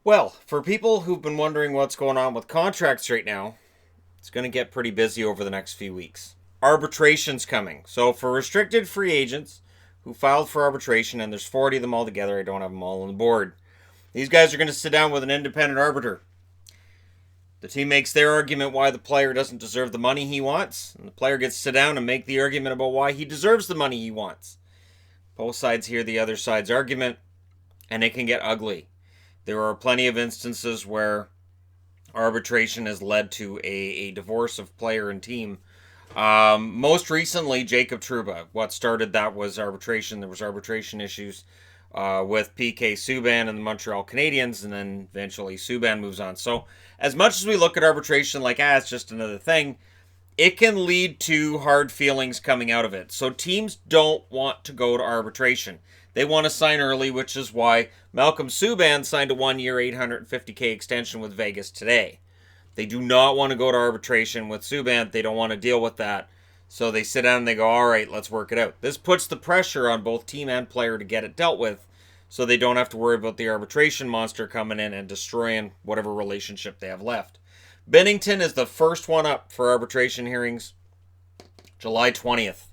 Well, for people who've been wondering what's going on with contracts right now, it's going to get pretty busy over the next few weeks. Arbitration's coming. So for restricted free agents who filed for arbitration, and there's 40 of them all together, I don't have them all on the board. These guys are going to sit down with an independent arbiter. The team makes their argument why the player doesn't deserve the money he wants, and the player gets to sit down and make the argument about why he deserves the money he wants. Both sides hear the other side's argument, and it can get ugly. There are plenty of instances where arbitration has led to a divorce of player and team. Most recently, Jacob Trouba. What started that was arbitration. There was arbitration issues with PK Subban and the Montreal Canadiens, and then eventually Subban moves on. So as much as we look at arbitration like, it's just another thing, it can lead to hard feelings coming out of it. So teams don't want to go to arbitration. They want to sign early, which is why Malcolm Subban signed a 1-year $850K extension with Vegas today. They do not want to go to arbitration with Subban. They don't want to deal with that. So they sit down and they go, all right, let's work it out. This puts the pressure on both team and player to get it dealt with, so they don't have to worry about the arbitration monster coming in and destroying whatever relationship they have left. Bennington is the first one up for arbitration hearings, July 20th.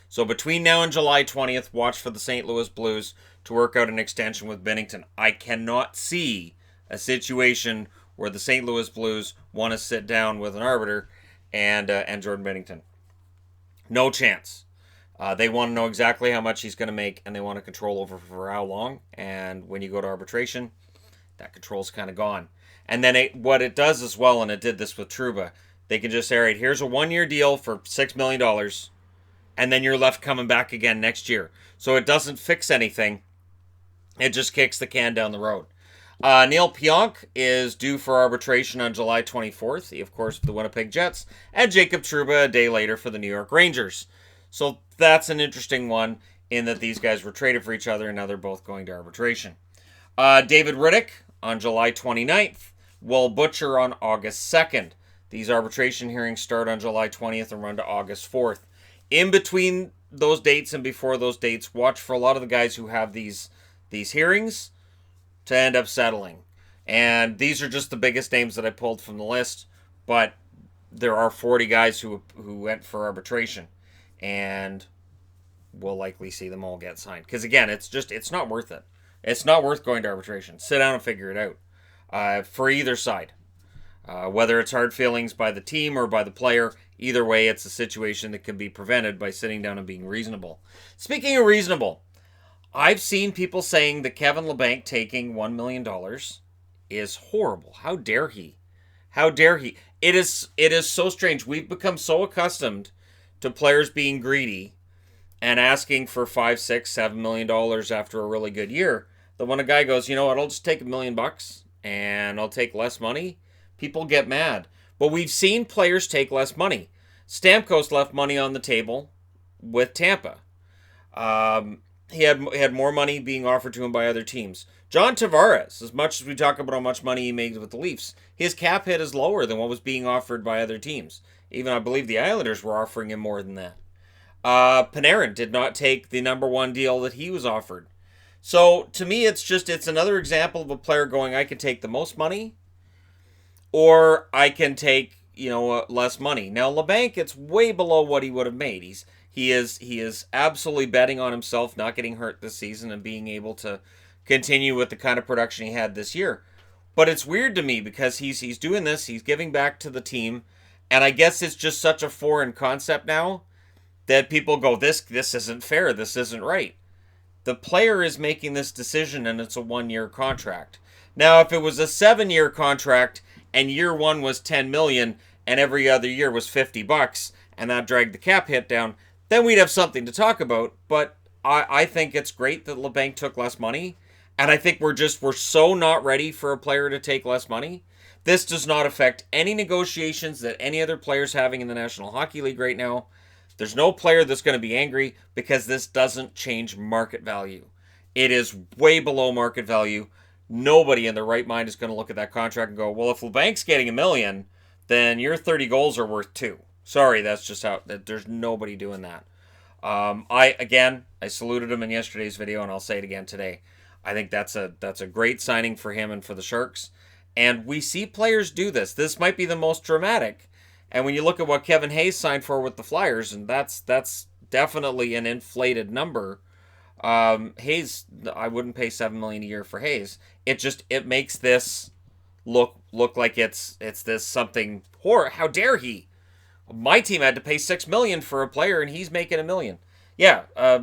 So between now and July 20th, watch for the St. Louis Blues to work out an extension with Bennington. I cannot see a situation where the St. Louis Blues want to sit down with an arbiter and Jordan Bennington. No chance. They want to know exactly how much he's going to make, and they want to control over for how long. And when you go to arbitration, that control's kind of gone. And then what it does as well, and it did this with Trouba, they can just say, all right, here's a 1-year deal for $6 million, and then you're left coming back again next year. So it doesn't fix anything. It just kicks the can down the road. Neil Pionk is due for arbitration on July 24th. He, of course, for the Winnipeg Jets. And Jacob Trouba a day later for the New York Rangers. So that's an interesting one in that these guys were traded for each other and now they're both going to arbitration. David Riddick on July 29th. Will Butcher on August 2nd. These arbitration hearings start on July 20th and run to August 4th. In between those dates and before those dates, watch for a lot of the guys who have these hearings to end up settling. And these are just the biggest names that I pulled from the list, but there are 40 guys who went for arbitration, and we'll likely see them all get signed. Because again, it's not worth it. It's not worth going to arbitration. Sit down and figure it out for either side. Whether it's hard feelings by the team or by the player, either way, it's a situation that can be prevented by sitting down and being reasonable. Speaking of reasonable, I've seen people saying that Kevin Labanc taking $1 million is horrible. How dare he? How dare he? It is so strange. We've become so accustomed to players being greedy and asking for $5, $6, $7 million after a really good year, that when a guy goes, you know what, I'll just take $1 million and I'll take less money, people get mad. But we've seen players take less money. Stamkos left money on the table with Tampa. He had more money being offered to him by other teams. John Tavares, as much as we talk about how much money he made with the Leafs, his cap hit is lower than what was being offered by other teams. Even I believe the Islanders were offering him more than that. Panarin did not take the number one deal that he was offered. So to me, it's another example of a player going, I can take the most money, or I can take less money. Now Labanc, it's way below what he would have made. He is absolutely betting on himself not getting hurt this season and being able to continue with the kind of production he had this year. But it's weird to me because he's doing this, he's giving back to the team, and I guess it's just such a foreign concept now that people go, this isn't fair, this isn't right. The player is making this decision and it's a 1-year contract. Now, if it was a 7-year contract and year one was $10 million and every other year was $50 and that dragged the cap hit down, then we'd have something to talk about. But I think it's great that Labanc took less money. And I think we're so not ready for a player to take less money. This does not affect any negotiations that any other player's having in the National Hockey League right now. There's no player that's going to be angry because this doesn't change market value. It is way below market value. Nobody in their right mind is going to look at that contract and go, well, if Labanc's getting $1 million, then your 30 goals are worth 2. Sorry, that's just how. There's nobody doing that. I saluted him in yesterday's video, and I'll say it again today. I think that's a great signing for him and for the Sharks. And we see players do this. This might be the most dramatic. And when you look at what Kevin Hayes signed for with the Flyers, and that's definitely an inflated number. Hayes, I wouldn't pay $7 million a year for Hayes. It makes this look like it's this something horror. How dare he? My team had to pay $6 million for a player, and he's making $1 million. Yeah,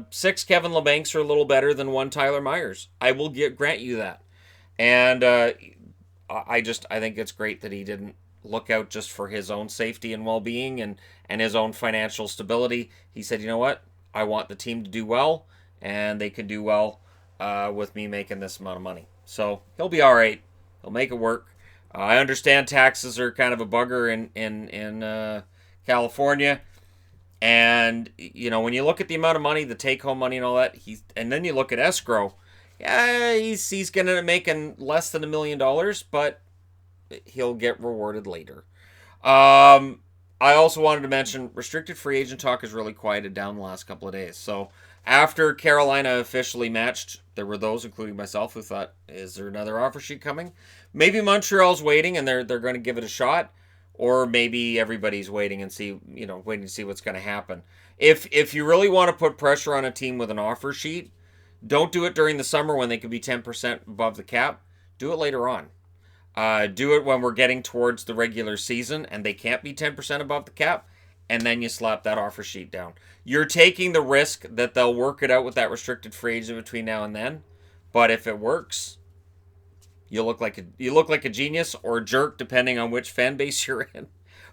6 Kevin LeBancs are a little better than 1 Tyler Myers. I will grant you that. And I think it's great that he didn't look out just for his own safety and well-being and his own financial stability. He said, you know what? I want the team to do well, and they can do well with me making this amount of money. So he'll be all right. He'll make it work. I understand taxes are kind of a bugger in California. And, when you look at the amount of money, the take-home money and all that, and then you look at escrow, yeah, he's going to making less than $1 million, but he'll get rewarded later. I also wanted to mention restricted free agent talk has really quieted down the last couple of days. So after Carolina officially matched, there were those, including myself, who thought, is there another offer sheet coming? Maybe Montreal's waiting and they're going to give it a shot. Or maybe everybody's waiting to see what's going to happen. If you really want to put pressure on a team with an offer sheet, don't do it during the summer when they could be 10% above the cap. Do it later on. Do it when we're getting towards the regular season and they can't be 10% above the cap, and then you slap that offer sheet down. You're taking the risk that they'll work it out with that restricted free agent between now and then, but if it works, you look like a genius or a jerk, depending on which fan base you're in.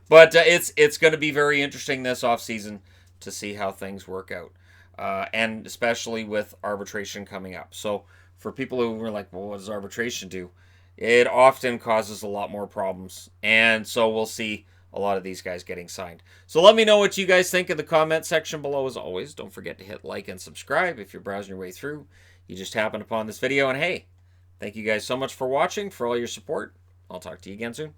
But it's going to be very interesting this offseason to see how things work out, and especially with arbitration coming up. So for people who were like, well, what does arbitration do? It often causes a lot more problems, and so we'll see a lot of these guys getting signed. So let me know what you guys think in the comment section below. As always, don't forget to hit like and subscribe if you're browsing your way through. You just happened upon this video, and hey, thank you guys so much for watching, for all your support. I'll talk to you again soon.